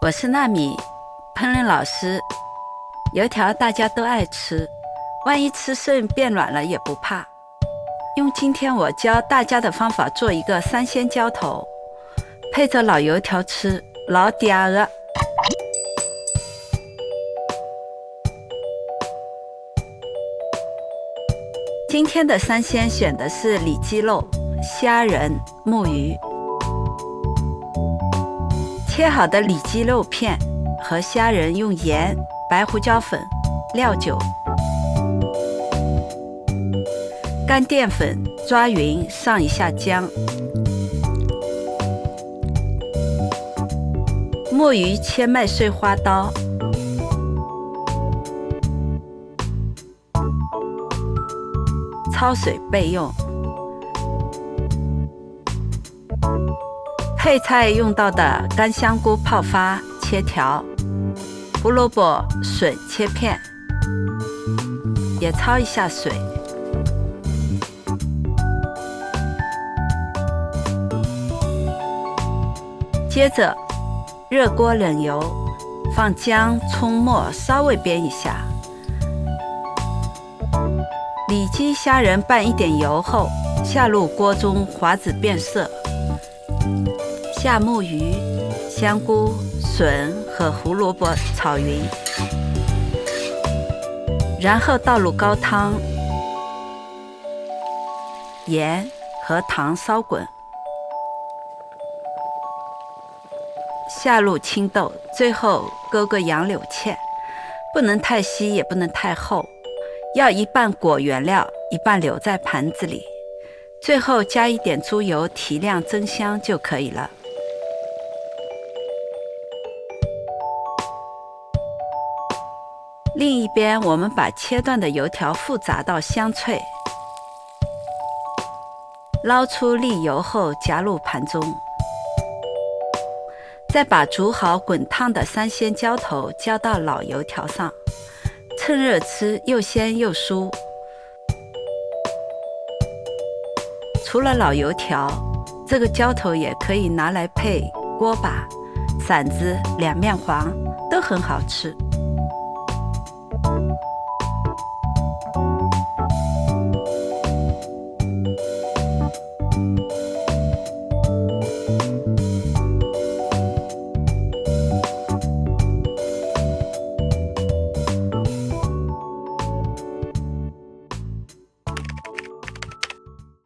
我是纳米，烹饪老师。油条大家都爱吃，万一吃剩变软了也不怕。用今天我教大家的方法做一个三鲜浇头，配着老油条吃，老嗲的。今天的三鲜选的是里脊肉、虾仁、木鱼。切好的里脊肉片和虾仁用盐、白胡椒粉、料酒、干淀粉抓匀，上一下姜。木鱼切麦穗花刀，焯水备用。配菜用到的干香菇泡发切条，胡萝卜、笋切片，也焯一下水。接着热锅冷油，放姜、葱末稍微煸一下。里脊、虾仁拌一点油后，下入锅中滑子变色。下木鱼、香菇、笋和胡萝卜炒匀，然后倒入高汤，盐和糖烧滚，下入青豆，最后勾个杨柳芡，不能太稀也不能太厚，要一半裹原料，一半留在盘子里，最后加一点猪油提亮增香就可以了。另一边，我们把切断的油条复炸到香脆，捞出沥油后夹入盘中，再把煮好滚烫的三鲜浇头浇到老油条上，趁热吃，又鲜又酥。除了老油条，这个浇头也可以拿来配锅巴、馓子、两面黄，都很好吃。